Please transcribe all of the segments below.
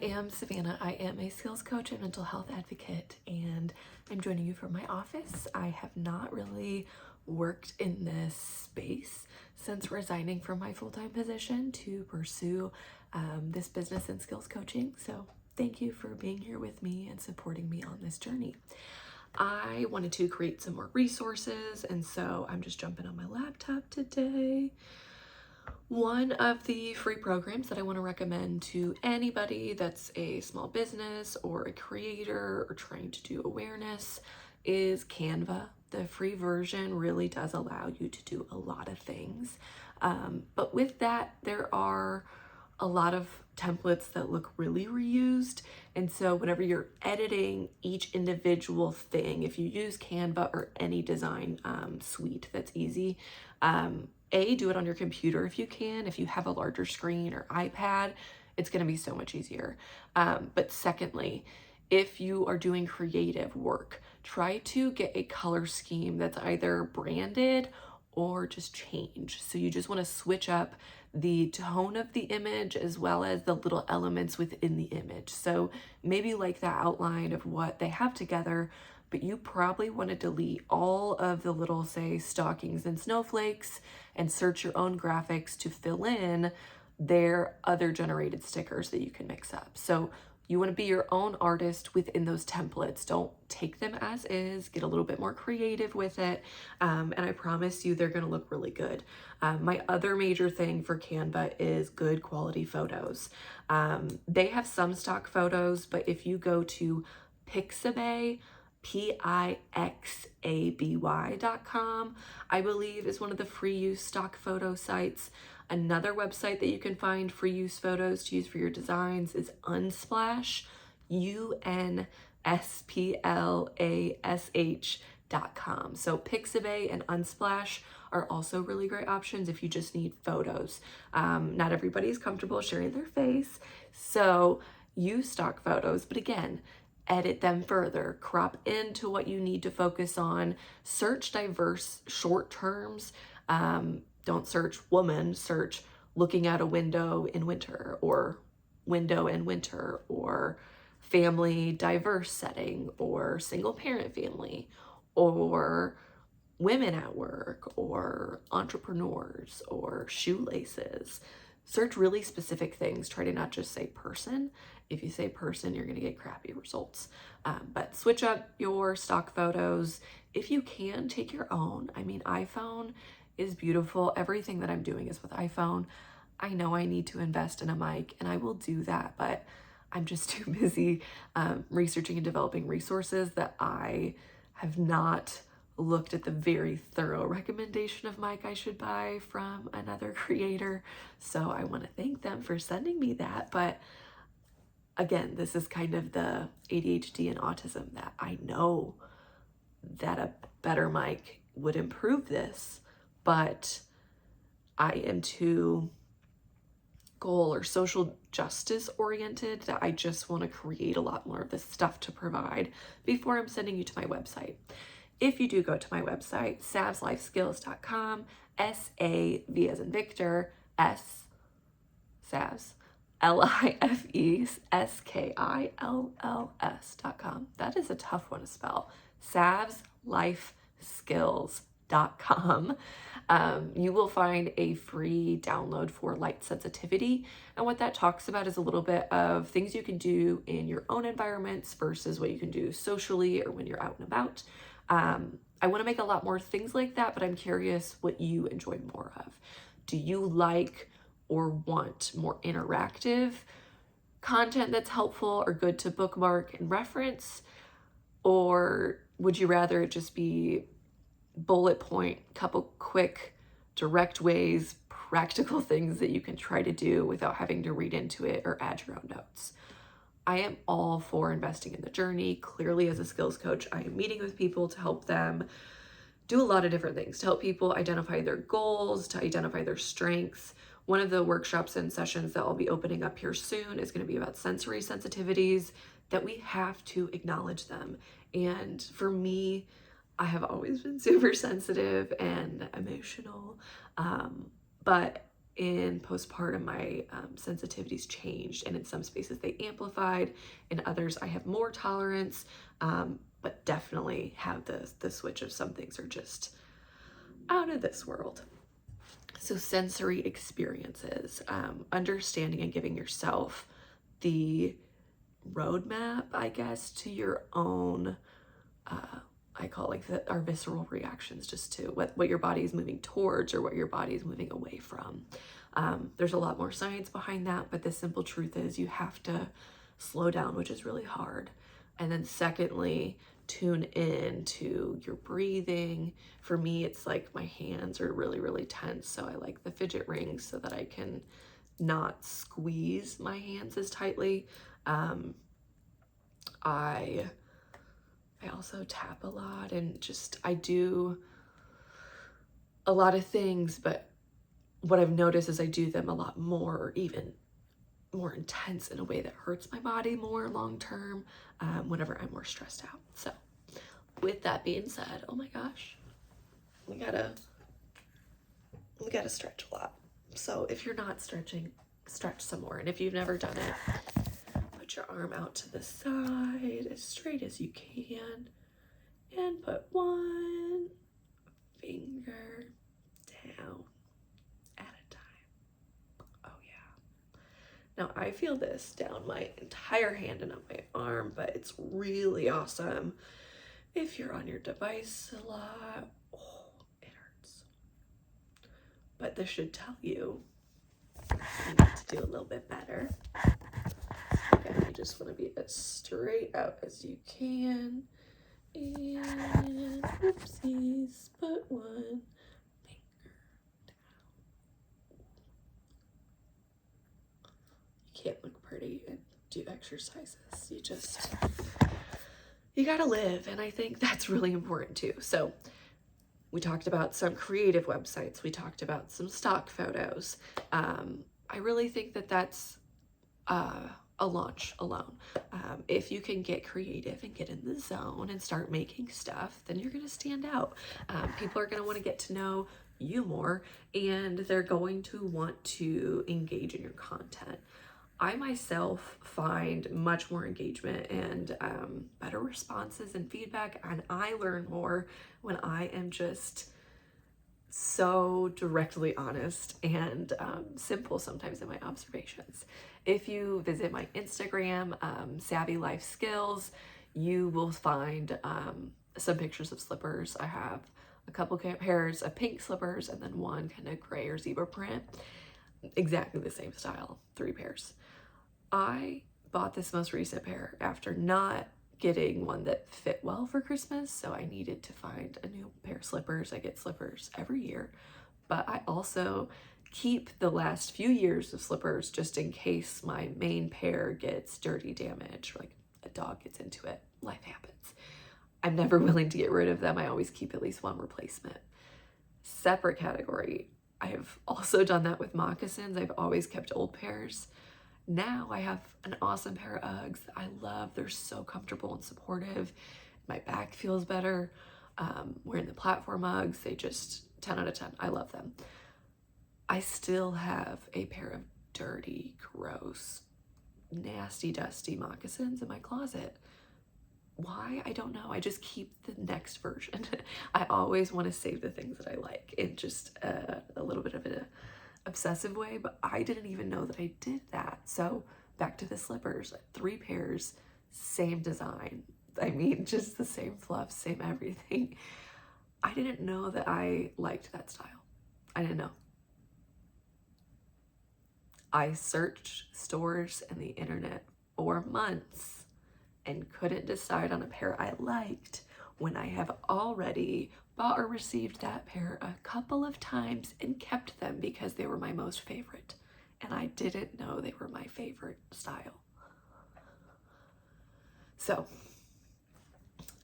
am Savannah. I am a skills coach and mental health advocate, and I'm joining you from my office. I have not really worked in this space since resigning from my full-time position to pursue this business and skills coaching. So thank you for being here with me and supporting me on this journey. I wanted to create some more resources, and so I'm just jumping on my laptop today. One of the free programs that I want to recommend to anybody that's a small business or a creator or trying to do awareness is Canva. The free version really does allow you to do a lot of things. But with that, there are a lot of templates that look really reused. And so whenever you're editing each individual thing, if you use Canva or any design suite that's easy, do it on your computer if you can. If you have a larger screen or iPad, it's going to be so much easier. But secondly, if you are doing creative work, try to get a color scheme that's either branded or just change. So you just want to switch up the tone of the image as well as the little elements within the image. So maybe like the outline of what they have together, but you probably want to delete all of the little, say, stockings and snowflakes and search your own graphics to fill in their other generated stickers that you can mix up. So you want to be your own artist within those templates. Don't take them as is, get a little bit more creative with it. And I promise you they're going to look really good. My other major thing for Canva is good quality photos. They have some stock photos, but if you go to Pixabay, Pixabay.com, I believe is one of the free use stock photo sites. Another website that you can find free use photos to use for your designs is Unsplash, UNSPLASH.com. So Pixabay and Unsplash are also really great options if you just need photos. Not everybody is comfortable sharing their face, so use stock photos, but again, edit them further, crop into what you need to focus on, search diverse short terms. Don't search woman, search looking at a window in winter, or window in winter, or family diverse setting, or single parent family, or women at work, or entrepreneurs, or shoelaces. Search really specific things. Try to not just say person. If you say person, you're going to get crappy results. But switch up your stock photos. If you can, take your own. I mean, iPhone is beautiful. Everything that I'm doing is with iPhone. I know I need to invest in a mic, and I will do that, but I'm just too busy researching and developing resources that I have not looked at the very thorough recommendation of mic I should buy from another creator. So I want to thank them for sending me that. But again, this is kind of the ADHD and autism that I know that a better mic would improve this, but I am too goal or social justice oriented that I just want to create a lot more of this stuff to provide before I'm sending you to my website. If you do go to my website, savslifeskills.com, S-A-V as in Victor, S, Savs, LIFESKILLS.com. That is a tough one to spell. savslifeskills.com. You will find a free download for light sensitivity. And what that talks about is a little bit of things you can do in your own environments versus what you can do socially or when you're out and about. I want to make a lot more things like that, but I'm curious what you enjoy more of. Do you like or want more interactive content that's helpful or good to bookmark and reference? Or would you rather it just be bullet point, couple quick, direct ways, practical things that you can try to do without having to read into it or add your own notes? I am all for investing in the journey. Clearly, as a skills coach, I am meeting with people to help them do a lot of different things, to help people identify their goals, to identify their strengths. One of the workshops and sessions that I'll be opening up here soon is going to be about sensory sensitivities, that we have to acknowledge them. And for me, I have always been super sensitive and emotional, but in postpartum, my sensitivities changed, and in some spaces they amplified. In others, I have more tolerance, but definitely have the switch of some things are just out of this world. So sensory experiences, understanding and giving yourself the roadmap, I guess, to your own, I call it like our visceral reactions, just to what your body is moving towards or what your body is moving away from. There's a lot more science behind that, but the simple truth is you have to slow down, which is really hard. And then secondly, tune in to your breathing. For me, it's like my hands are really, really tense. So I like the fidget rings so that I can not squeeze my hands as tightly. I also tap a lot, and just, I do a lot of things, but what I've noticed is I do them a lot more, or even more intense, in a way that hurts my body more long term, whenever I'm more stressed out. So with that being said, oh my gosh, we gotta stretch a lot. So if you're not stretching, stretch some more. And if you've never done it, put your arm out to the side as straight as you can, and put one finger down at a time. Oh yeah. Now I feel this down my entire hand and up my arm, but it's really awesome if you're on your device a lot. Oh, it hurts. But this should tell you need to do a little bit better. Again, you just want to be as straight out as you can. And oopsies, put one finger down. You can't look pretty and do exercises. You gotta live. And I think that's really important too. So we talked about some creative websites. We talked about some stock photos. I really think that that's a launch alone. If you can get creative and get in the zone and start making stuff, then you're gonna stand out. People are gonna wanna get to know you more, and they're going to want to engage in your content. I myself find much more engagement and better responses and feedback, and I learn more when I am just so directly honest and simple sometimes in my observations. If you visit my Instagram, Savvy Life Skills, you will find some pictures of slippers. I have a couple pairs of pink slippers and then one kind of gray or zebra print. Exactly the same style, 3 pairs. I bought this most recent pair after not getting one that fit well for Christmas, so I needed to find a new pair of slippers. I get slippers every year, but I also keep the last few years of slippers just in case my main pair gets dirty, damage, or like a dog gets into it. Life happens. I'm never willing to get rid of them. I always keep at least one replacement. Separate category, I have also done that with moccasins. I've always kept old pairs. Now I have an awesome pair of Uggs that I love. They're so comfortable and supportive. My back feels better. Wearing the platform Uggs, they just 10 out of 10. I love them. I still have a pair of dirty, gross, nasty, dusty moccasins in my closet. Why? I don't know. I just keep the next version. I always want to save the things that I like in just a little bit of an obsessive way, but I didn't even know that I did that. So back to the slippers, 3 pairs, same design. I mean, just the same fluff, same everything. I didn't know that I liked that style. I didn't know. I searched stores and the internet for months and couldn't decide on a pair I liked when I have already bought or received that pair a couple of times and kept them because they were my most favorite. And I didn't know they were my favorite style. So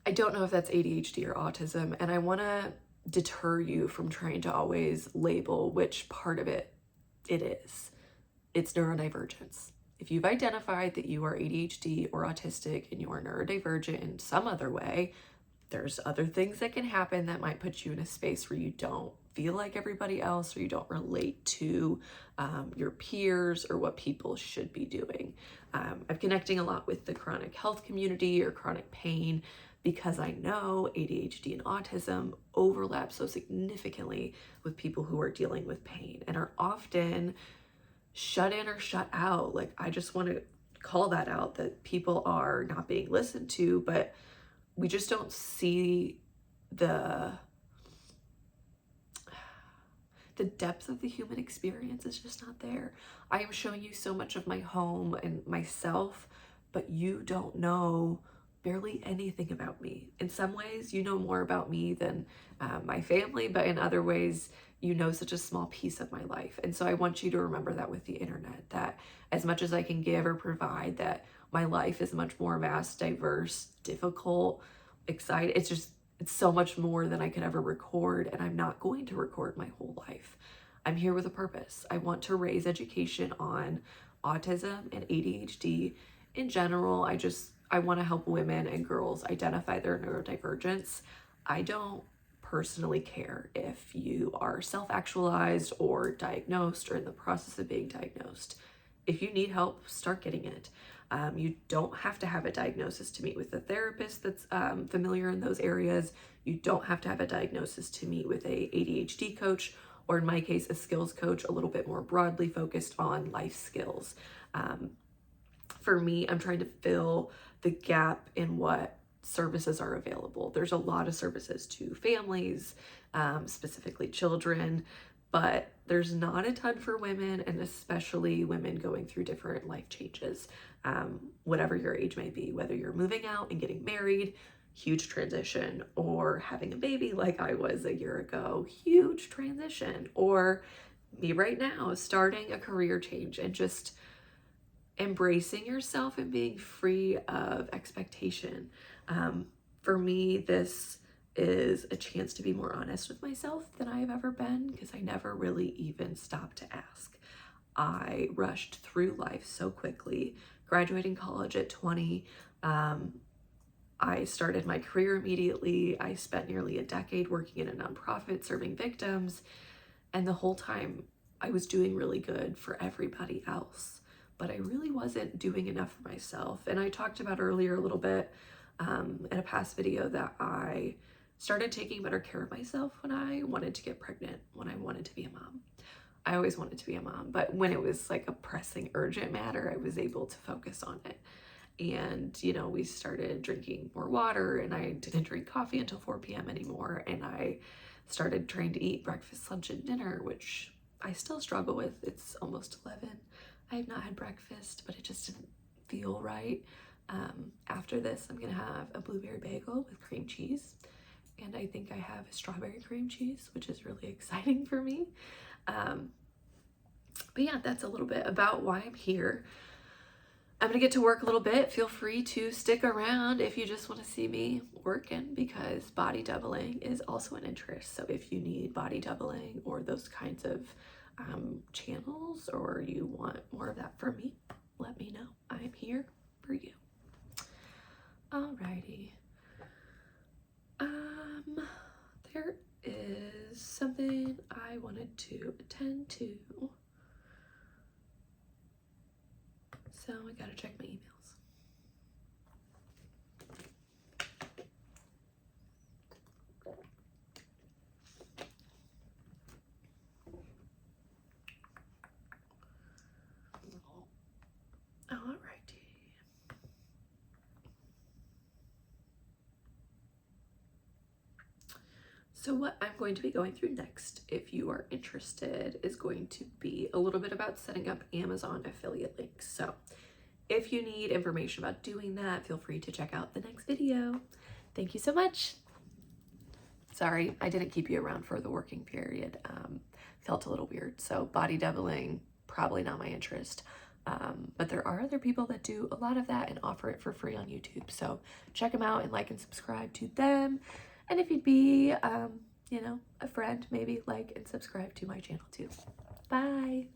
I don't know if that's ADHD or autism, and I want to deter you from trying to always label which part of it is. It's neurodivergence. If you've identified that you are ADHD or autistic and you are neurodivergent in some other way, there's other things that can happen that might put you in a space where you don't feel like everybody else, or you don't relate to your peers or what people should be doing. I'm connecting a lot with the chronic health community or chronic pain because I know ADHD and autism overlap so significantly with people who are dealing with pain and are often shut in or shut out. Like, I just want to call that out, that people are not being listened to, but we just don't see the depth of the human experience is just not there. I am showing you so much of my home and myself, but you don't know barely anything about me. In some ways, you know more about me than my family, but in other ways, you know such a small piece of my life. And so I want you to remember that with the internet, that as much as I can give or provide, that my life is much more vast, diverse, difficult, exciting. It's so much more than I could ever record, and I'm not going to record my whole life. I'm here with a purpose. I want to raise education on autism and ADHD in general. I want to help women and girls identify their neurodivergence. I don't personally care if you are self-actualized or diagnosed or in the process of being diagnosed. If you need help, start getting it. You don't have to have a diagnosis to meet with a therapist that's familiar in those areas. You don't have to have a diagnosis to meet with a ADHD coach, or in my case, a skills coach, a little bit more broadly focused on life skills. For me, I'm trying to fill the gap in what services are available. There's a lot of services to families, specifically children, but there's not a ton for women, and especially women going through different life changes, whatever your age may be, whether you're moving out and getting married, huge transition, or having a baby like I was a year ago, huge transition, or me right now starting a career change and just embracing yourself and being free of expectation. For me, this is a chance to be more honest with myself than I have ever been, because I never really even stopped to ask. I rushed through life so quickly, graduating college at 20. I started my career immediately. I spent nearly a decade working in a nonprofit serving victims, and the whole time I was doing really good for everybody else, but I really wasn't doing enough for myself. And I talked about earlier a little bit in a past video that I started taking better care of myself when I wanted to get pregnant, when I wanted to be a mom. I always wanted to be a mom, but when it was like a pressing, urgent matter, I was able to focus on it. And, you know, we started drinking more water, and I didn't drink coffee until 4 p.m. anymore. And I started trying to eat breakfast, lunch, and dinner, which I still struggle with. It's almost 11. I have not had breakfast, but it just didn't feel right. After this, I'm gonna have a blueberry bagel with cream cheese, and I think I have a strawberry cream cheese, which is really exciting for me. But yeah, that's a little bit about why I'm here. I'm gonna get to work a little bit. Feel free to stick around if you just want to see me working, because body doubling is also an interest. So if you need body doubling or those kinds of channels, or you want more of that from me, let me know. I'm here for you. Alrighty. There is something I wanted to attend to. So I gotta check my emails. Alrighty. So what I'm going to be going through next, if you are interested, is going to be a little bit about setting up Amazon affiliate links. So if you need information about doing that, feel free to check out the next video. Thank you so much. Sorry, I didn't keep you around for the working period. Felt a little weird. So body doubling, probably not my interest. But there are other people that do a lot of that and offer it for free on YouTube. So check them out and like and subscribe to them. And if you'd be, you know, a friend, maybe like and subscribe to my channel too. Bye.